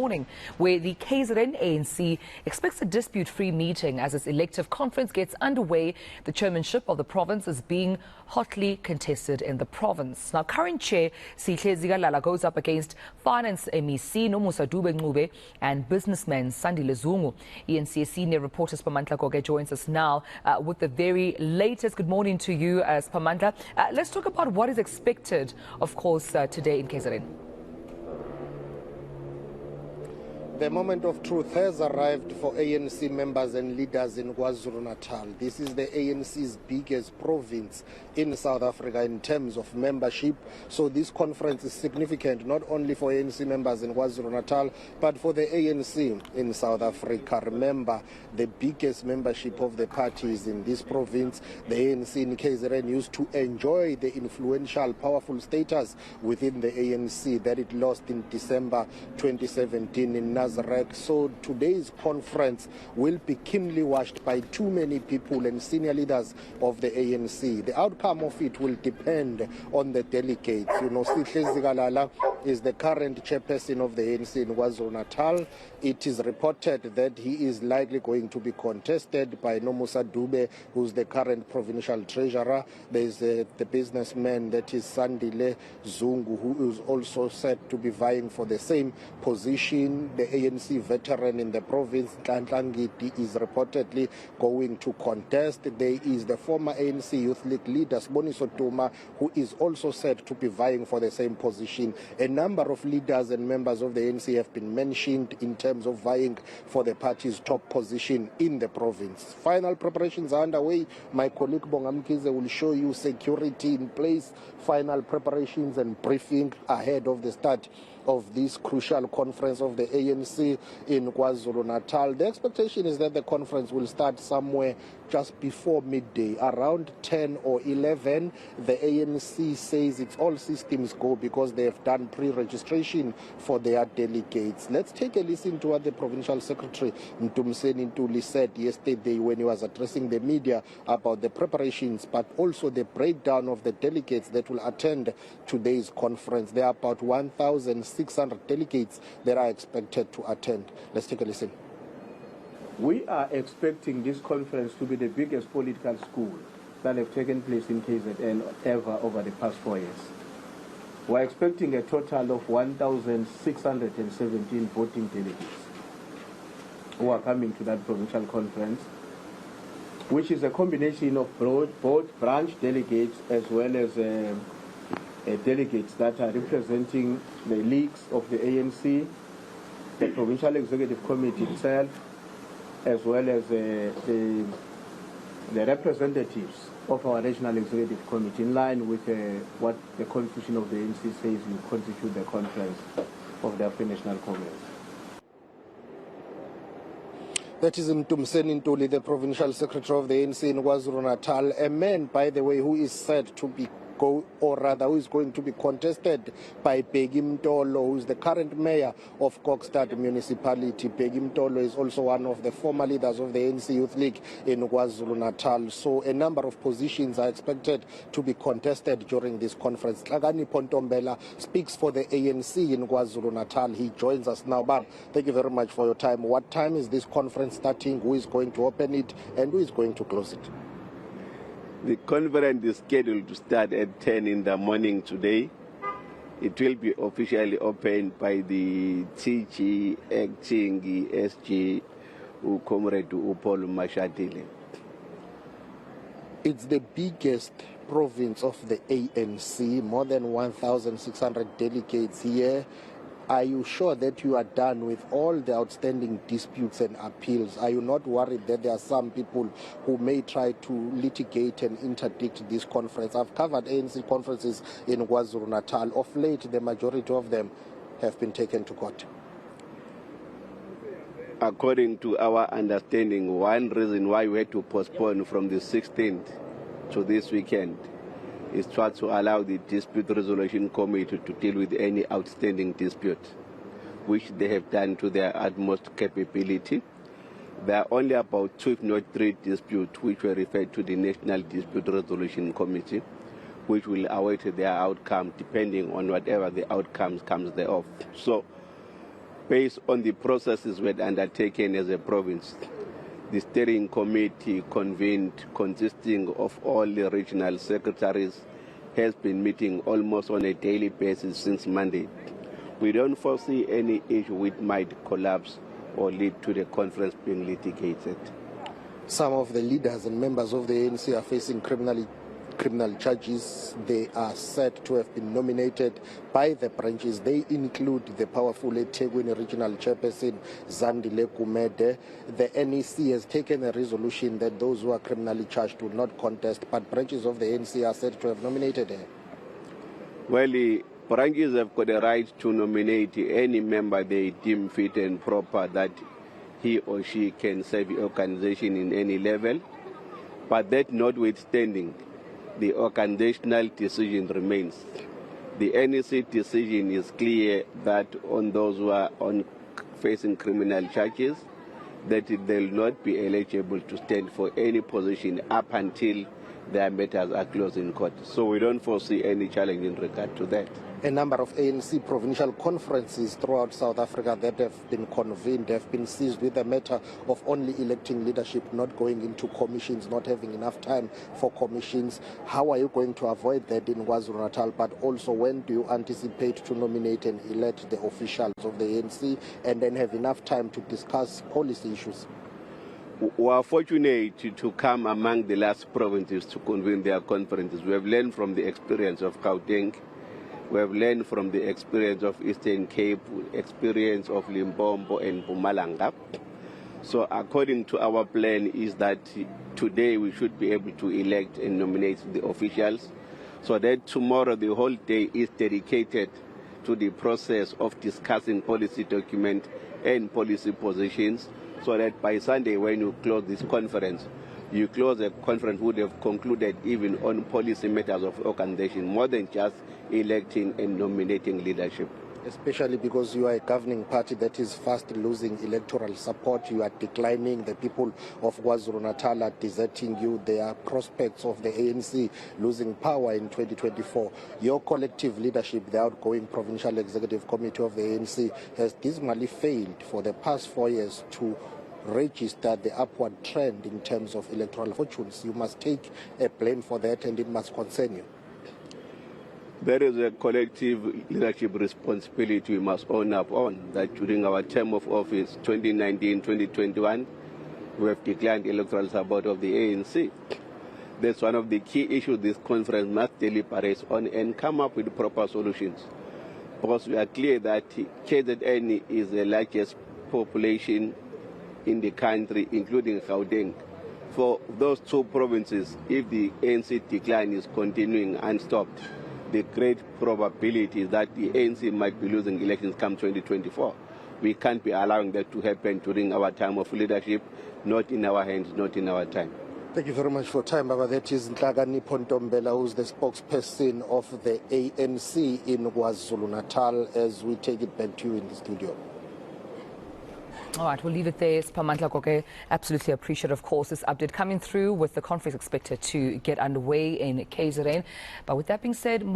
morning, where the KZN ANC expects a dispute-free meeting as its elective conference gets underway. The chairmanship of the province is being hotly contested in the province. Now, current chair Siphamandla goes up against Finance MEC Nomusa Dube and businessman Sandile Zungu. eNCA senior reporter Siphamandla Goge joins us now with the very latest. Good morning to you, Siphamandla. Let's talk about what is expected, of course, today in KZN. The moment of truth has arrived for ANC members and leaders in KwaZulu-Natal. This is the ANC's biggest province in South Africa in terms of membership. So this conference is significant not only for ANC members in KwaZulu-Natal, but for the ANC in South Africa. Remember, the biggest membership of the party is in this province. The ANC in KZN used to enjoy the influential, powerful status within the ANC that it lost in December 2017 in Nazareth. So today's conference will be keenly watched by too many people and senior leaders of the ANC. The outcome of it will depend on the delegates. You know, Siphamandla is the current chairperson of the ANC in KwaZulu-Natal. It is reported that he is likely going to be contested by Nomusa Dube, who's the current provincial treasurer. There is the businessman that is Sandile Zungu, who is also said to be vying for the same position. The ANC veteran in the province, Ntlangiti, is reportedly going to contest. There is the former ANC Youth League leader, Siboniso Duma, who is also said to be vying for the same position. A number of leaders and members of the ANC have been mentioned in terms of vying for the party's top position in the province. Final preparations are underway. My colleague Bongamkize will show you security in place, final preparations and briefing ahead of the start of this crucial conference of the ANC in KwaZulu-Natal. The expectation is that the conference will start somewhere just before midday, around 10 or 11. The ANC says it's all systems go because they have done pre-registration for their delegates. Let's take a listen to what the Provincial Secretary Mtumseni Ntuli said yesterday when he was addressing the media about the preparations, but also the breakdown of the delegates that will attend today's conference. There are about 1,600 delegates that are expected to attend. Let's take a listen. We are expecting this conference to be the biggest political school that have taken place in KZN ever over the past 4 years. We're expecting a total of 1,617 voting delegates who are coming to that provincial conference, which is a combination of both branch delegates as well as delegates that are representing the leagues of the ANC, the Provincial Executive Committee itself, as well as the representatives of our National Executive Committee, in line with what the Constitution of the ANC says will constitute the conference of the African National Congress. That is Mtumseni Ntuli, the Provincial Secretary of the ANC in KwaZulu-Natal, a man, by the way, who is said to be who is going to be contested by Bheki Mtolo, who is the current mayor of Kokstad municipality. Bheki Mtolo is also one of the former leaders of the ANC Youth League in KwaZulu-Natal. So a number of positions are expected to be contested during this conference. Tlagani Pontombela speaks for the ANC in KwaZulu-Natal. He joins us now. Bab, thank you very much for your time. What time is this conference starting? Who is going to open it and who is going to close it? The conference is scheduled to start at 10 in the morning today. It will be officially opened by the TG acting SG Comrade Upolo Mashatile. It's the biggest province of the ANC, more than 1,600 delegates here. Are you sure that you are done with all the outstanding disputes and appeals? Are you not worried that there are some people who may try to litigate and interdict this conference? I've covered ANC conferences in KwaZulu-Natal. Of late, the majority of them have been taken to court. According to our understanding, one reason why we had to postpone from the 16th to this weekend is to allow the Dispute Resolution Committee to deal with any outstanding dispute, which they have done to their utmost capability. There are only about 2, if not 3 disputes which were referred to the National Dispute Resolution Committee, which will await their outcome depending on whatever the outcomes comes thereof. So based on the processes we had undertaken as a province. The steering committee convened, consisting of all the regional secretaries, has been meeting almost on a daily basis since Monday. We don't foresee any issue which might collapse or lead to the conference being litigated. Some of the leaders and members of the ANC are facing criminal charges. They are said to have been nominated by the branches. They include the powerful eThekwini regional chairperson Zandile Kumede. The NEC has taken a resolution that those who are criminally charged will not contest, but branches of the ANC are said to have nominated her. Well, the branches have got a right to nominate any member they deem fit and proper that he or she can serve the organization in any level, but that notwithstanding, the organizational decision remains. The NEC decision is clear that on those who are facing criminal charges, that they will not be eligible to stand for any position up until their matters are closed in court. So we don't foresee any challenge in regard to that. A number of ANC provincial conferences throughout South Africa that have been convened have been seized with the matter of only electing leadership, not going into commissions, not having enough time for commissions. How are you going to avoid that in KwaZulu-Natal? But also, when do you anticipate to nominate and elect the officials of the ANC and then have enough time to discuss policy issues? We are fortunate to come among the last provinces to convene their conferences. We have learned from the experience of Gauteng. We have learned from the experience of Eastern Cape, experience of Limpopo and Mpumalanga. So according to our plan is that today we should be able to elect and nominate the officials, so that tomorrow the whole day is dedicated to the process of discussing policy document and policy positions, so that by Sunday when you close this conference, you close a conference would have concluded even on policy matters of organization, more than just electing and nominating leadership. Especially because you are a governing party that is fast losing electoral support. You are declining. The people of KwaZulu-Natal are deserting you. There are prospects of the ANC losing power in 2024. Your collective leadership, the outgoing Provincial Executive Committee of the ANC, has dismally failed for the past 4 years to register the upward trend in terms of electoral fortunes. You must take a blame for that, and it must concern you. There is a collective leadership responsibility we must own up on, that during our term of office 2019-2021, we have declined electoral support of the ANC. That's one of the key issues this conference must deliberate on and come up with proper solutions. Because we are clear that KZN is the largest population in the country, including Gauteng. For those two provinces, if the ANC decline is continuing unstopped, the great probability is that the ANC might be losing elections come 2024. We can't be allowing that to happen during our time of leadership, not in our hands, not in our time. Thank you very much for time, Baba. That is Nhlakani Pontombela, who's the spokesperson of the ANC in KwaZulu-Natal, as we take it back to you in the studio. All right, we'll leave it there. Siphamandla Goge, absolutely appreciate, of course, this update coming through with the conference expected to get underway in KZN. But with that being said,